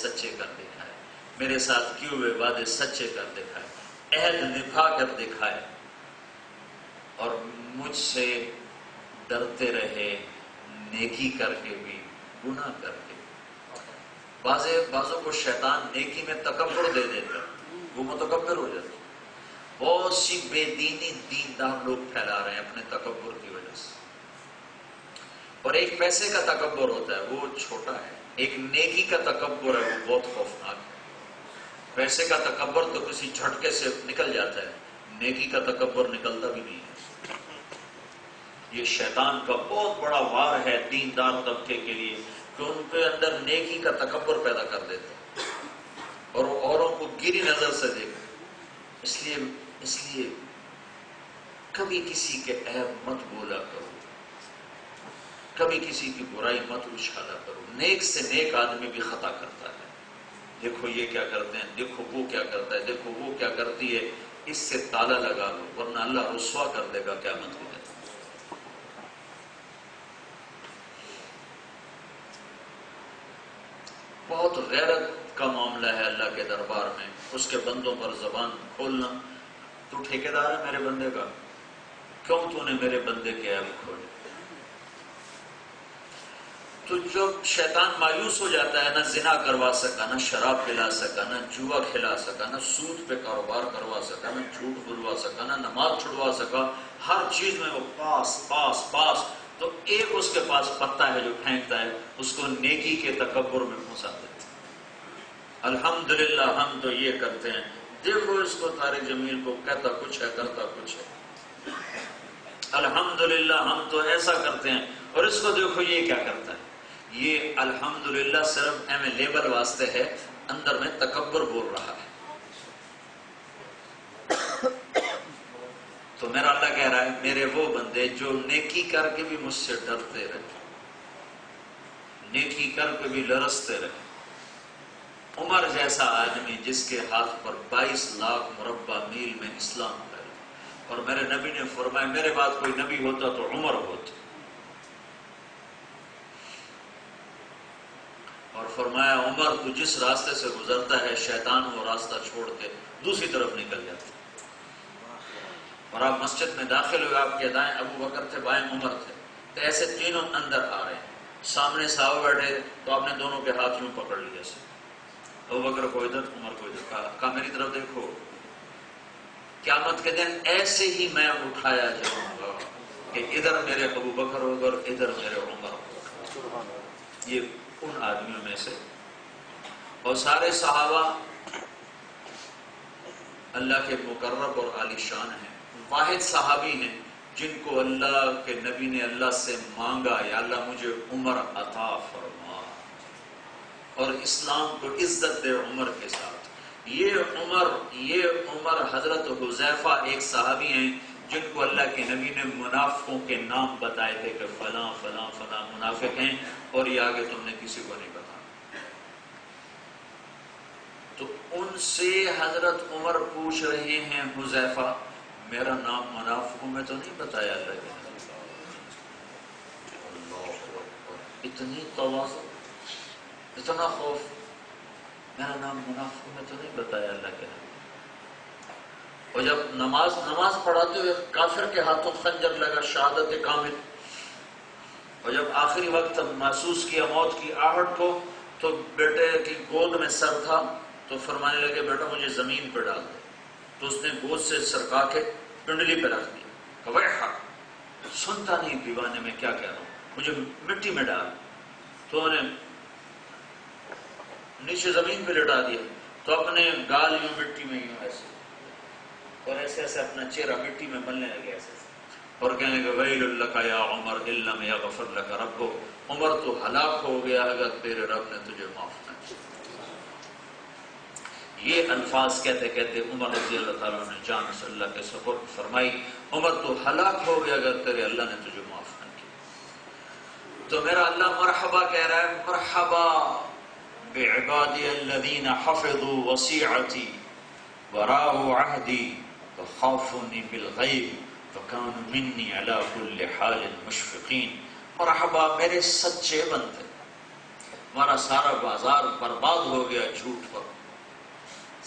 سچے کر دکھائے، میرے ساتھ کیے ہوئے وعدے سچے کر دکھائے، عہد نبھا کر دکھائے، اور مجھ سے ڈرتے رہے نیکی کر کے بھی گناہ کر کے۔ بعضوں کو شیطان نیکی میں تکبر دے دیتا ہے، وہ متکبر ہو جاتا ہے۔ بہت سی بے دینی دیندار لوگ پھیلا رہے ہیں اپنے تکبر کی وجہ سے، اور ایک پیسے کا تکبر ہوتا ہے وہ چھوٹا ہے، ایک نیکی کا تکبر ہے وہ بہت خوفناک ہے۔ پیسے کا تکبر تو کسی جھٹکے سے نکل جاتا ہے، نیکی کا تکبر نکلتا بھی نہیں ہے۔ یہ شیطان کا بہت بڑا وار ہے دیندار طبقے کے لیے کہ ان کے اندر نیکی کا تکبر پیدا کر دیتے ہیں اور وہ اوروں کو گری نظر سے دیکھتے۔ اس لیے کبھی کسی کے عیب مت بولا کرو، کبھی کسی کی برائی مت اچھالا کرو۔ نیک سے نیک آدمی بھی خطا کرتا ہے، دیکھو یہ کیا کرتے ہیں، دیکھو وہ کیا کرتا ہے، دیکھو وہ کیا کرتی ہے، اس سے تالا لگا لو ورنہ اللہ رسوا کر دے گا قیامت کے دن۔ بہت غیرت کا معاملہ ہے اللہ کے دربار میں، اس کے بندوں پر زبان کھولنا۔ تو ٹھیکیدار ہے میرے بندے کا، کیوں تو نے میرے بندے کے عیب کھولے؟ تو جب شیطان مایوس ہو جاتا ہے، نہ زنا کروا سکا، نہ شراب پلا سکا، نہ جوا کھلا سکا، نہ سود پہ کاروبار کروا سکا، نہ جھوٹ بلوا سکا، نہ نماز چھڑوا سکا، ہر چیز میں وہ پاس پاس پاس، تو ایک اس کے پاس پتا ہے جو پھینکتا ہے، اس کو نیکی کے تکبر میں پھنسا دیتا ہے۔ الحمدللہ ہم تو یہ کرتے ہیں، دیکھو اس کو طارق جمیل کو کہتا کچھ ہے کرتا کچھ ہے، الحمدللہ ہم تو ایسا کرتے ہیں، اور اس کو دیکھو یہ کیا کرتا ہے۔ یہ الحمدللہ صرف ایم لیبل واسطے ہے، اندر میں تکبر بول رہا ہے۔ تو میرا اللہ کہہ رہا ہے میرے وہ بندے جو نیکی کر کے بھی مجھ سے ڈرتے رہے، نیکی کر کے بھی لرزتے رہے۔ عمر جیسا آدمی جس کے ہاتھ پر 22 لاکھ مربع میل میں اسلام پھیلا، اور میرے نبی نے فرمایا میرے بعد کوئی نبی ہوتا تو عمر ہوتا، اور فرمایا عمر تو جس راستے سے گزرتا ہے شیطان وہ راستہ چھوڑ کے دوسری طرف نکل جاتا ہے۔ اور آپ مسجد میں داخل ہوئے، آپ کے دائیں ابو بکر تھے، بائیں عمر تھے، تو ایسے تینوں اندر آ رہے ہیں، سامنے صحابہ بیٹھے تو آپ نے دونوں کے ہاتھ یوں پکڑ لیا سے، ابو بکر کو ادھر عمر کو ادھر، کہا میری طرف دیکھو، قیامت کے دن ایسے ہی میں اٹھایا جاؤں گا کہ ادھر میرے ابو بکر ہوگا اور ادھر میرے عمر ہوگا۔ یہ ان آدمیوں میں سے، اور سارے صحابہ اللہ کے مقرب اور عالی شان ہیں، واحد صحابی ہیں جن کو اللہ کے نبی نے اللہ سے مانگا یا اللہ مجھے عمر عطا فرما، اور اسلام کو عزت دے عمر کے ساتھ۔ یہ عمر حضرت حذیفہ ایک صحابی ہیں جن کو اللہ کے نبی نے منافقوں کے نام بتائے تھے کہ فلاں فلاں فلاں منافق ہیں، اور یہ آگے تم نے کسی کو نہیں بتایا۔ تو ان سے حضرت عمر پوچھ رہے ہیں حذیفہ میرا نام منافقوں میں تو نہیں بتایا اللہ کے نبی؟ اللہ اکبر، اتنی تواضع، اتنا خوف، میرا نام منافقوں میں تو نہیں بتایا اللہ کے نبی۔ اور جب نماز پڑھاتے ہوئے کافر کے ہاتھوں خنجر لگا، شہادت کامل، اور جب آخری وقت محسوس کیا موت کی آہٹ کو، تو بیٹے کی گود میں سر تھا، تو فرمانے لگے بیٹا مجھے زمین پہ ڈال دے، تو اس نے گود سے سرکا کے پنڈلی پہ رکھ دیا، کہ ویحا، سنتا نہیں دیوانے میں کیا کہہ رہا ہوں، مجھے مٹی میں ڈال، تو انہیں نیچے زمین پہ لٹا دیا، تو اپنے گال یوں مٹی میں یوں ایسے، اور ایسے ایسے اپنا چہرہ مٹی میں ملنے لگے ایسے، اور کہنے لگے ویل لک یا عمر ان لم یغفر لک ربک، عمر تو ہلاک ہو گیا اگر تیرے رب نے تجھے معاف نہ کیا۔ یہ الفاظ کہتے کہتے عمر رضی اللہ تعالیٰ نے جان سے اللہ کے سپرد فرمائی، عمر تو ہلاک ہو گیا اگر تیرے اللہ نے تجھے معاف نہ کیا۔ تو میرا اللہ مرحبا کہہ رہا ہے، مرحبا بعبادی الذین حفظوا وصیعتی وراءوا عہدی وخافونی بالغیب وکانوا منی علی کل حال مشفقین۔ مرحبا میرے سچے بندے، ہمارا سارا بازار برباد ہو گیا جھوٹ پر،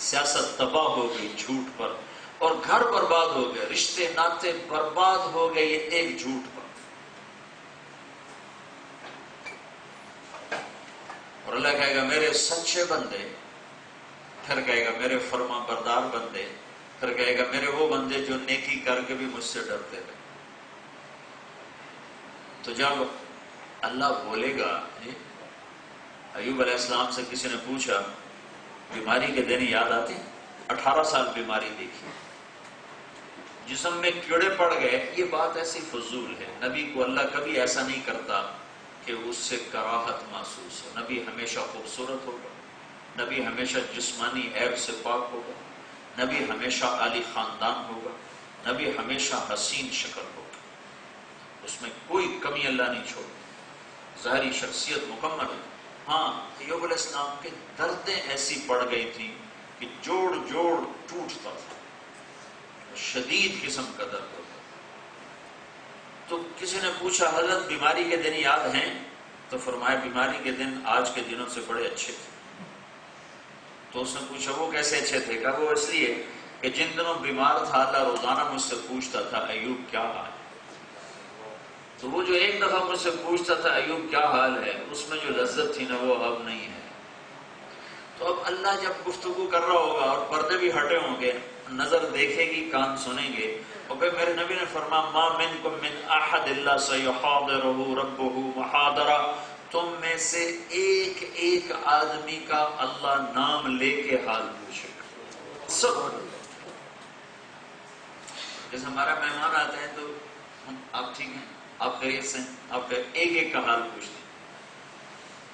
سیاست تباہ ہو گئی جھوٹ پر، اور گھر برباد ہو گئے، رشتے ناطے برباد ہو گئے یہ ایک جھوٹ پر۔ اور اللہ کہے گا میرے سچے بندے، پھر کہے گا میرے فرما بردار بندے، پھر کہے گا میرے وہ بندے جو نیکی کر کے بھی مجھ سے ڈرتے رہے۔ تو جب اللہ بولے گا، ایوب علیہ السلام سے کسی نے پوچھا بیماری کے دن یاد آتے ہیں؟ 18 سال بیماری دیکھی، جسم میں کیڑے پڑ گئے، یہ بات ایسی فضول ہے۔ نبی کو اللہ کبھی ایسا نہیں کرتا کہ اس سے کراہت محسوس ہو۔ نبی ہمیشہ خوبصورت ہوگا، نبی ہمیشہ جسمانی عیب سے پاک ہوگا، نبی ہمیشہ عالی خاندان ہوگا، نبی ہمیشہ حسین شکل ہوگا، اس میں کوئی کمی اللہ نہیں چھوڑے، ظاہری شخصیت مکمل ہے۔ ہاں ایوب علیہ السلام کے دردیں ایسی پڑ گئی تھی کہ جوڑ جوڑ ٹوٹتا تھا، شدید قسم کا درد ہوتا۔ تو کسی نے پوچھا حضرت بیماری کے دن یاد ہیں؟ تو فرمایا بیماری کے دن آج کے دنوں سے بڑے اچھے تھے۔ تو اس نے پوچھا وہ کیسے اچھے تھے؟ کہا وہ اس لیے کہ جن دنوں بیمار تھا اللہ روزانہ مجھ سے پوچھتا تھا ایوب کیا حال ہے۔ تو وہ جو ایک دفعہ مجھ سے پوچھتا تھا ایوب کیا حال ہے، اس میں جو لذت تھی نا وہ اب نہیں ہے۔ تو اب اللہ جب گفتگو کر رہا ہوگا اور پردے بھی ہٹے ہوں گے، نظر دیکھے گی، کان سنیں گے، اور پھر میرے نبی نے فرمایا ما منکم من احد الا سیحاضرہ ربہ محاضرہ، تم میں سے ایک ایک آدمی کا اللہ نام لے کے حال پوچھے گا۔ سب جیسے ہمارا مہمان آتے ہیں تو ہم آپ ٹھیک ہیں، آپ خیریت سے ہیں، آپ کا ایک ایک کا حال پوچھتے ہیں۔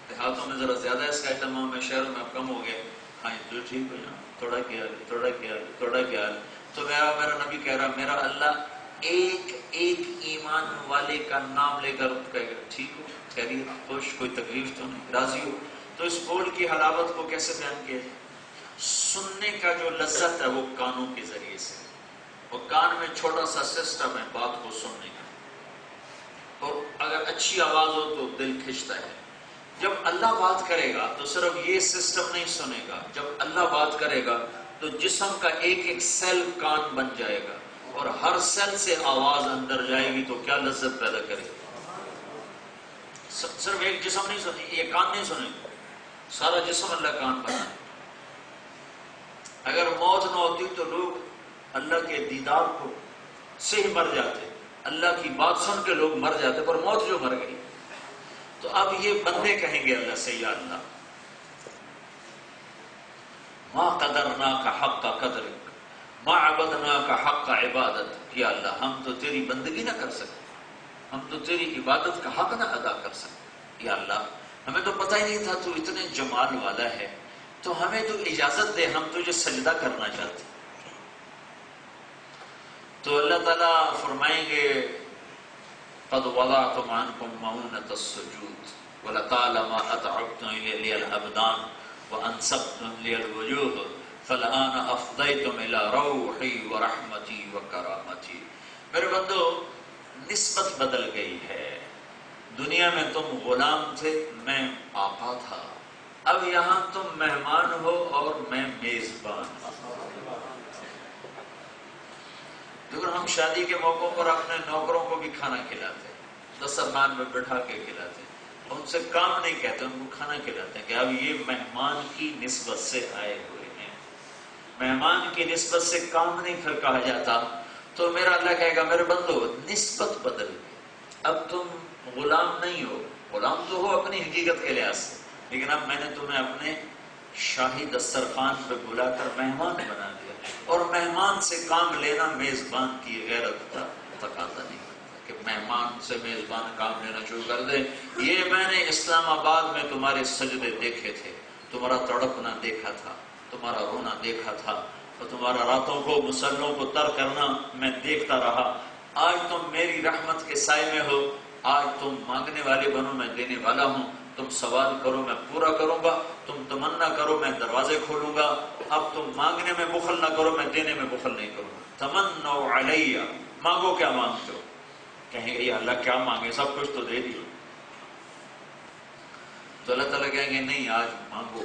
دیہاتوں میں ذرا زیادہ اس کا اہتمام ہے، شہروں میں اب کم ہو گیا، ہاں تو ٹھیک ہو جاؤ، تھوڑا کیا تھوڑا کیا تھوڑا کیا۔ تو میرا نبی کہہ رہا میرا اللہ ایک ایک ایمان والے کا نام لے کر کہے گا ٹھیک ہو، خیریت، خوش، کوئی تکلیف تو نہیں، راضی ہو۔ تو اس بول کی حلاوت کو کیسے بیان کیا جائے؟ سننے کا جو لذت ہے وہ کانوں کے ذریعے سے، اور کان میں چھوٹا سا سسٹم ہے بات کو سننے کا، اور اگر اچھی آواز ہو تو دل کھنچتا ہے۔ جب اللہ بات کرے گا تو صرف یہ سسٹم نہیں سنے گا، جب اللہ بات کرے گا تو جسم کا ایک ایک سیل کان بن جائے گا، اور ہر سیل سے آواز اندر جائے گی تو کیا لذت پیدا کرے گا۔ صرف ایک جسم نہیں سنے، یہ کان نہیں سنے گا، سارا جسم اللہ کان بنا ہے۔ اگر موت نہ ہوتی تو لوگ اللہ کے دیدار کو سے ہی مر جاتے، اللہ کی بات سن کے لوگ مر جاتے، پر موت جو مر گئی۔ تو اب یہ بندے کہیں گے اللہ سے یا اللہ ما قدرناک حق قدرک ما عبدناک حق عبادت، یا اللہ ہم تو تیری بندگی نہ کر سکتے، ہم تو تیری عبادت کا حق نہ ادا کر سکتے، یا اللہ ہمیں تو پتہ ہی نہیں تھا تو اتنے جمال والا ہے، تو ہمیں تو اجازت دے، ہم تجھے سجدہ کرنا چاہتے۔ تو اللہ تعالیٰ فرمائیں گے قد وضعتم عنکم مؤونۃ السجود ولطالما اتعبتم لی الابدان وانصبتم لی الوجوہ فالآن افضیتم الی روحی ورحمتی وکرامتی۔ میرے بندو نسبت بدل گئی ہے، دنیا میں تم غلام تھے، میں آقا تھا، اب یہاں تم مہمان ہو اور میں میزبان ہوں۔ لیکن ہم شادی کے موقعوں پر اپنے نوکروں کو بھی کھانا کھلاتے ہیں، دسترخوان میں بٹھا کے کھلاتے ہیں، ان سے کام نہیں کہتے، ان کو کھانا کھلاتے ہیں کہ اب یہ مہمان کی نسبت سے آئے ہوئے ہیں، مہمان کی نسبت سے کام نہیں پھر کہا جاتا۔ تو میرا اللہ کہے گا میرے بندو نسبت بدل گئی، اب تم غلام نہیں ہو، غلام تو ہو اپنی حقیقت کے لحاظ سے، لیکن اب میں نے تمہیں اپنے شاہی دسترخوان پہ بلا کر مہمان بنا دیا، اور مہمان سے کام لینا میزبان کی غیرت کا تقاضا نہیں کرتا کہ مہمان سے میزبان کام لینا شروع کر دے۔ یہ میں نے اسلام آباد میں تمہارے سجدے دیکھے تھے، تمہارا تڑپنا دیکھا تھا، تمہارا رونا دیکھا تھا، اور تمہارا راتوں کو مسلوں کو تر کرنا میں دیکھتا رہا۔ آج تم میری رحمت کے سائے میں ہو، آج تم مانگنے والے بنو میں دینے والا ہوں، تم سوال کرو میں پورا کروں گا، تم تمنا کرو میں دروازے کھولوں گا، اب تم مانگنے میں بخل نہ کرو میں دینے میں بخل نہیں کروں گا۔ تمنوا علیہ، مانگو کیا مانگتے ہو؟ کہیں گے یا اللہ کیا مانگے، سب کچھ تو دے دیا۔ تو اللہ تعالیٰ کہیں گے نہیں آج مانگو